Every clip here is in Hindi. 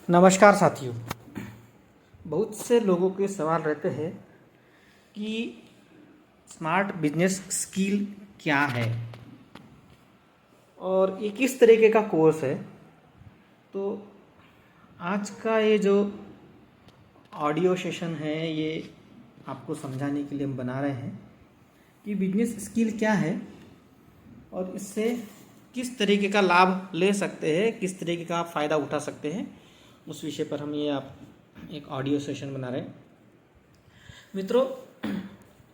नमस्कार साथियों। बहुत से लोगों के सवाल रहते हैं कि स्मार्ट बिजनेस स्किल क्या है और ये किस तरीके का कोर्स है। तो आज का ये जो ऑडियो सेशन है ये आपको समझाने के लिए हम बना रहे हैं कि बिजनेस स्किल क्या है और इससे किस तरीके का लाभ ले सकते हैं, किस तरीके का आप फ़ायदा उठा सकते हैं, उस विषय पर हम ये आप एक ऑडियो सेशन बना रहे हैं। मित्रों,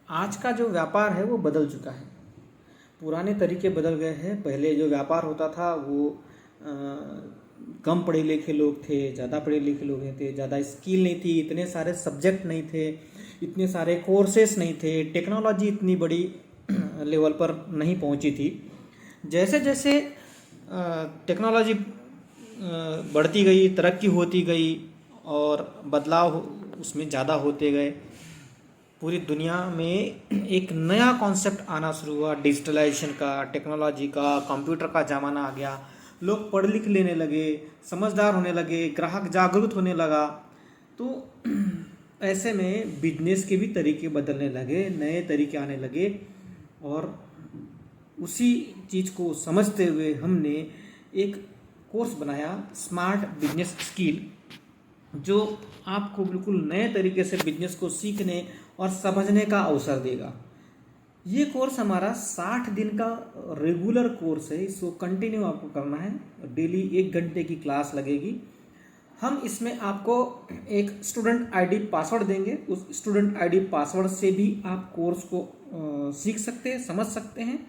आज का जो व्यापार है वो बदल चुका है। पुराने तरीके बदल गए हैं। पहले जो व्यापार होता था वो कम पढ़े लिखे लोग थे, ज़्यादा पढ़े लिखे लोग नहीं थे, ज़्यादा स्किल नहीं थी, इतने सारे सब्जेक्ट नहीं थे, इतने सारे कोर्सेस नहीं थे, टेक्नोलॉजी इतनी बड़ी लेवल पर नहीं पहुंची थी। जैसे जैसे टेक्नोलॉजी बढ़ती गई, तरक्की होती गई और बदलाव उसमें ज़्यादा होते गए, पूरी दुनिया में एक नया कॉन्सेप्ट आना शुरू हुआ। डिजिटलाइजेशन का, टेक्नोलॉजी का, कंप्यूटर का ज़माना आ गया। लोग पढ़ लिख लेने लगे, समझदार होने लगे, ग्राहक जागरूक होने लगा। तो ऐसे में बिजनेस के भी तरीके बदलने लगे, नए तरीके आने लगे और उसी चीज़ को समझते हुए हमने एक कोर्स बनाया, स्मार्ट बिजनेस स्किल, जो आपको बिल्कुल नए तरीके से बिजनेस को सीखने और समझने का अवसर देगा। ये कोर्स हमारा 60 दिन का रेगुलर कोर्स है। इसको कंटिन्यू आपको करना है। डेली 1 घंटे की क्लास लगेगी। हम इसमें आपको एक स्टूडेंट आईडी पासवर्ड देंगे। उस स्टूडेंट आईडी पासवर्ड से भी आप कोर्स को सीख सकते हैं, समझ सकते हैं।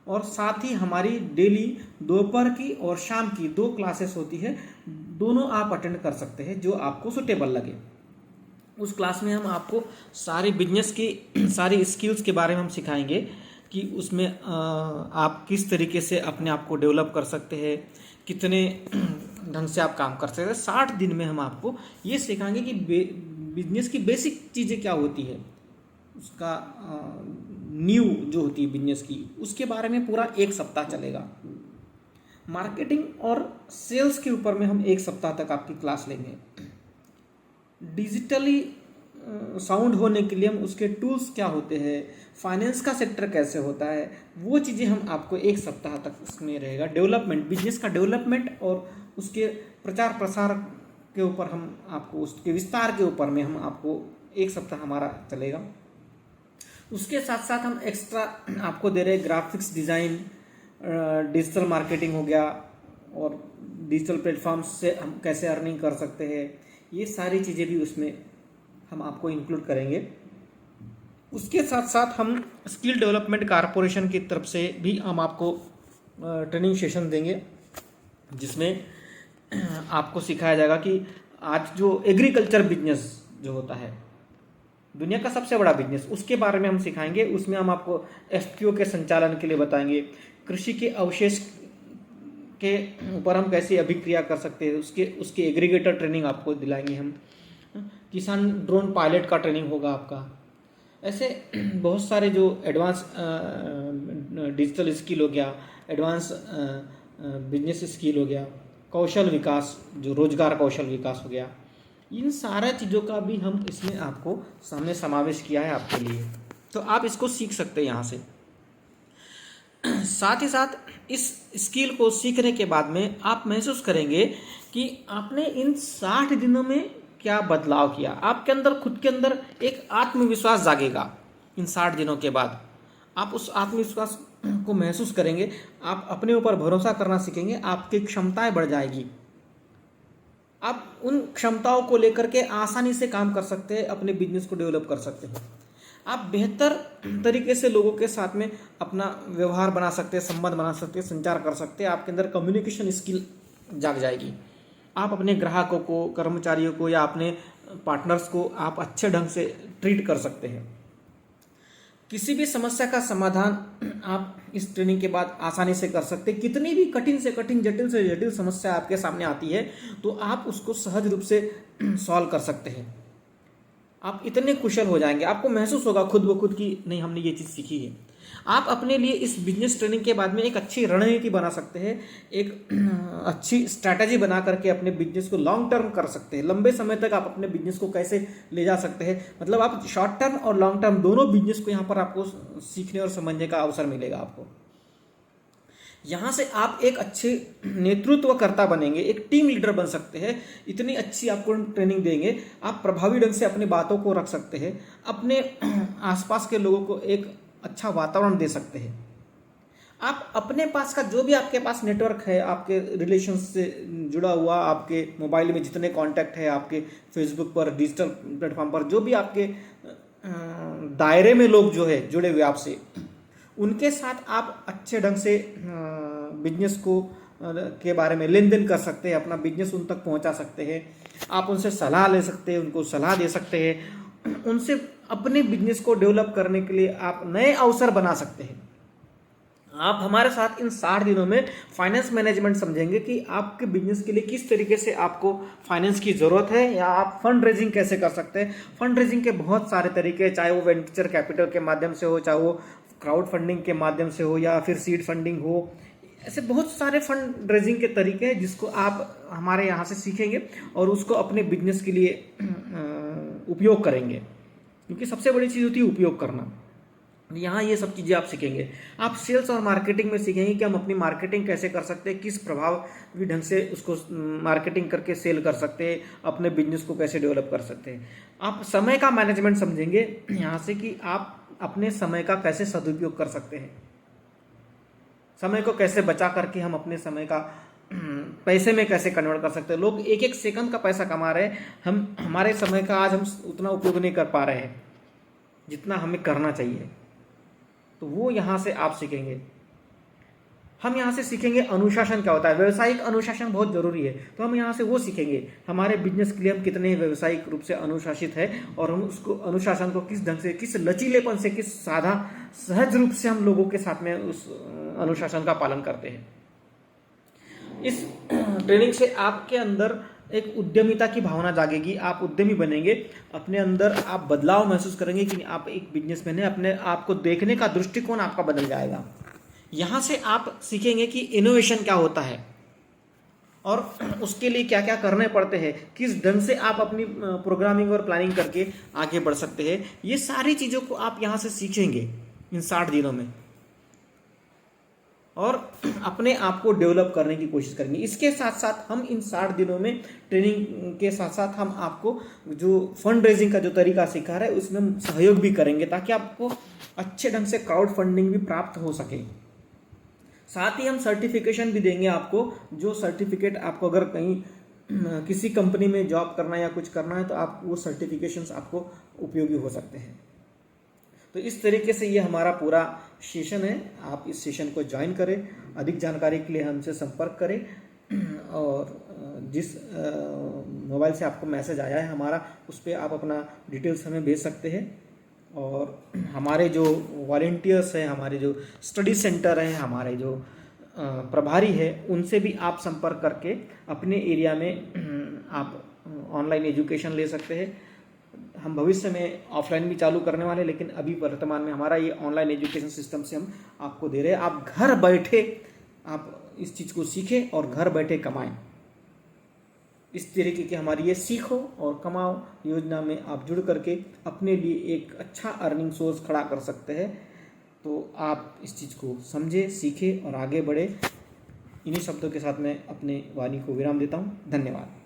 और साथ ही हमारी डेली दोपहर की और शाम की 2 क्लासेस होती है। दोनों आप अटेंड कर सकते हैं जो आपको सुटेबल लगे। उस क्लास में हम आपको सारी बिजनेस की सारी स्किल्स के बारे में हम सिखाएंगे कि उसमें आप किस तरीके से अपने आप को डेवलप कर सकते हैं, कितने ढंग से आप काम कर सकते हैं। 60 दिन में हम आपको ये सिखाएंगे कि बिजनेस की बेसिक चीज़ें क्या होती है, उसका न्यू जो होती है बिजनेस की, उसके बारे में पूरा 1 सप्ताह चलेगा। मार्केटिंग और सेल्स के ऊपर में हम 1 सप्ताह तक आपकी क्लास लेंगे। डिजिटली साउंड होने के लिए हम उसके टूल्स क्या होते हैं, फाइनेंस का सेक्टर कैसे होता है, वो चीज़ें हम आपको 1 सप्ताह तक उसमें रहेगा। डेवलपमेंट, बिजनेस का डेवलपमेंट और उसके प्रचार प्रसार के ऊपर हम आपको, उसके विस्तार के ऊपर में हम आपको 1 सप्ताह हमारा चलेगा। उसके साथ साथ हम एक्स्ट्रा आपको दे रहे हैं ग्राफिक्स डिज़ाइन, डिजिटल मार्केटिंग हो गया और डिजिटल प्लेटफॉर्म्स से हम कैसे अर्निंग कर सकते हैं, ये सारी चीज़ें भी उसमें हम आपको इंक्लूड करेंगे। उसके साथ साथ हम स्किल डेवलपमेंट कॉरपोरेशन की तरफ से भी हम आपको ट्रेनिंग सेशन देंगे, जिसमें आपको सिखाया जाएगा कि आज जो एग्रीकल्चर बिजनेस जो होता है, दुनिया का सबसे बड़ा बिजनेस, उसके बारे में हम सिखाएंगे। उसमें हम आपको एफपीओ के संचालन के लिए बताएंगे, कृषि के अवशेष के ऊपर हम कैसे अभिक्रिया कर सकते हैं, उसके एग्रीगेटर ट्रेनिंग आपको दिलाएंगे हम। किसान ड्रोन पायलट का ट्रेनिंग होगा आपका। ऐसे बहुत सारे जो एडवांस डिजिटल स्किल हो गया, एडवांस बिजनेस स्किल हो गया, कौशल विकास, जो रोजगार कौशल विकास हो गया, इन सारा चीज़ों का भी हम इसमें आपको सामने समावेश किया है आपके लिए। तो आप इसको सीख सकते हैं यहाँ से। साथ ही साथ इस स्किल को सीखने के बाद में आप महसूस करेंगे कि आपने इन 60 दिनों में क्या बदलाव किया। आपके अंदर, खुद के अंदर एक आत्मविश्वास जागेगा। इन 60 दिनों के बाद आप उस आत्मविश्वास को महसूस करेंगे। आप अपने ऊपर भरोसा करना सीखेंगे, आपकी क्षमताएं बढ़ जाएगी। आप उन क्षमताओं को लेकर के आसानी से काम कर सकते हैं, अपने बिजनेस को डेवलप कर सकते हैं। आप बेहतर तरीके से लोगों के साथ में अपना व्यवहार बना सकते हैं, संबंध बना सकते हैं, संचार कर सकते हैं। आपके अंदर कम्युनिकेशन स्किल जाग जाएगी। आप अपने ग्राहकों को, कर्मचारियों को या अपने पार्टनर्स को आप अच्छे ढंग से ट्रीट कर सकते हैं। किसी भी समस्या का समाधान आप इस ट्रेनिंग के बाद आसानी से कर सकते हैं। कितनी भी कठिन से कठिन, जटिल से जटिल समस्या आपके सामने आती है तो आप उसको सहज रूप से सॉल्व कर सकते हैं। आप इतने कुशल हो जाएंगे, आपको महसूस होगा खुद ब खुद कि नहीं, हमने ये चीज़ सीखी है। आप अपने लिए इस बिजनेस ट्रेनिंग के बाद में एक अच्छी रणनीति बना सकते हैं, एक अच्छी स्ट्रैटेजी बना करके अपने बिजनेस को लॉन्ग टर्म कर सकते हैं। लंबे समय तक आप अपने बिजनेस को कैसे ले जा सकते हैं, मतलब आप शॉर्ट टर्म और लॉन्ग टर्म दोनों बिजनेस को यहाँ पर आपको सीखने और समझने का अवसर मिलेगा। आपको यहाँ से आप एक अच्छे नेतृत्वकर्ता बनेंगे, एक टीम लीडर बन सकते हैं। इतनी अच्छी आपको ट्रेनिंग देंगे, आप प्रभावी ढंग से अपनी बातों को रख सकते हैं, अपने आसपास के लोगों को एक अच्छा वातावरण दे सकते हैं। आप अपने पास का जो भी आपके पास नेटवर्क है, आपके रिलेशन से जुड़ा हुआ, आपके मोबाइल में जितने कॉन्टैक्ट है, आपके फेसबुक पर, डिजिटल प्लेटफॉर्म पर जो भी आपके दायरे में लोग जो है जुड़े हुए आपसे, उनके साथ आप अच्छे ढंग से बिजनेस को के बारे में लेन देन कर सकते हैं, अपना बिजनेस उन तक पहुंचा सकते हैं। आप उनसे सलाह ले सकते हैं, उनको सलाह दे सकते हैं, उनसे अपने बिजनेस को डेवलप करने के लिए आप नए अवसर बना सकते हैं। आप हमारे साथ इन 60 दिनों में फाइनेंस मैनेजमेंट समझेंगे कि आपके बिजनेस के लिए किस तरीके से आपको फाइनेंस की ज़रूरत है, या आप फंड रेजिंग कैसे कर सकते हैं। फंड रेजिंग के बहुत सारे तरीके, चाहे वो वेंचर कैपिटल के माध्यम से हो, चाहे वो क्राउड फंडिंग के माध्यम से हो, या फिर सीड फंडिंग हो, ऐसे बहुत सारे फंड रेजिंग के तरीके हैं जिसको आप हमारे यहाँ से सीखेंगे और उसको अपने बिजनेस के लिए उपयोग करेंगे, क्योंकि सबसे बड़ी चीज़ होती है उपयोग करना। यहाँ ये सब चीज़ें आप सीखेंगे। आप सेल्स और मार्केटिंग में सीखेंगे कि हम अपनी मार्केटिंग कैसे कर सकते हैं, किस प्रभावी ढंग से उसको मार्केटिंग करके सेल कर सकते हैं, अपने बिजनेस को कैसे डेवलप कर सकते हैं। आप समय का मैनेजमेंट समझेंगे यहाँ से कि आप अपने समय का कैसे सदुपयोग कर सकते हैं, समय को कैसे बचा करके हम अपने समय का पैसे में कैसे कन्वर्ट कर सकते हैं। लोग एक एक सेकंड का पैसा कमा रहे हैं, हम हमारे समय का आज हम उतना उपयोग नहीं कर पा रहे हैं जितना हमें करना चाहिए। तो वो यहाँ से आप सीखेंगे। हम यहाँ से सीखेंगे अनुशासन क्या होता है, व्यवसायिक अनुशासन बहुत जरूरी है, तो हम यहाँ से वो सीखेंगे हमारे बिजनेस के लिए हम कितने व्यावसायिक रूप से अनुशासित है, और हम उसको अनुशासन को किस ढंग से, किस लचीलेपन से, किस साधा सहज रूप से हम लोगों के साथ में उस अनुशासन का पालन करते हैं। इस ट्रेनिंग से आपके अंदर एक उद्यमिता की भावना जागेगी, आप उद्यमी बनेंगे, अपने अंदर आप बदलाव महसूस करेंगे कि आप एक बिजनेसमैन है, अपने आप को देखने का दृष्टिकोण आपका बदल जाएगा। यहाँ से आप सीखेंगे कि इनोवेशन क्या होता है और उसके लिए क्या क्या करने पड़ते हैं, किस ढंग से आप अपनी प्रोग्रामिंग और प्लानिंग करके आगे बढ़ सकते हैं। ये सारी चीज़ों को आप यहाँ से सीखेंगे इन 60 दिनों में, और अपने आप को डेवलप करने की कोशिश करेंगे। इसके साथ साथ हम इन 60 दिनों में ट्रेनिंग के साथ साथ हम आपको जो फंड रेजिंग का जो तरीका सिखा रहे हैं उसमें हम सहयोग भी करेंगे, ताकि आपको अच्छे ढंग से क्राउड फंडिंग भी प्राप्त हो सके। साथ ही हम सर्टिफिकेशन भी देंगे आपको, जो सर्टिफिकेट आपको अगर कहीं किसी कंपनी में जॉब करना है या कुछ करना है तो आप वो सर्टिफिकेशंस आपको उपयोगी हो सकते हैं। तो इस तरीके से ये हमारा पूरा सेशन है। आप इस सेशन को ज्वाइन करें, अधिक जानकारी के लिए हमसे संपर्क करें, और जिस मोबाइल से आपको मैसेज आया है हमारा, उस पर आप अपना डिटेल्स हमें भेज सकते हैं। और हमारे जो वॉलंटियर्स हैं, हमारे जो स्टडी सेंटर हैं, हमारे जो प्रभारी है, उनसे भी आप संपर्क करके अपने एरिया में आप ऑनलाइन एजुकेशन ले सकते हैं। हम भविष्य में ऑफलाइन भी चालू करने वाले हैं, लेकिन अभी वर्तमान में हमारा ये ऑनलाइन एजुकेशन सिस्टम से हम आपको दे रहे हैं। आप घर बैठे आप इस चीज़ को सीखें और घर बैठे कमाएं। इस तरीके की हमारी ये सीखो और कमाओ योजना में आप जुड़ करके अपने लिए एक अच्छा अर्निंग सोर्स खड़ा कर सकते हैं। तो आप इस चीज़ को समझे, सीखें और आगे बढ़े। इन्हीं शब्दों के साथ मैं अपने वाणी को विराम देता हूँ। धन्यवाद।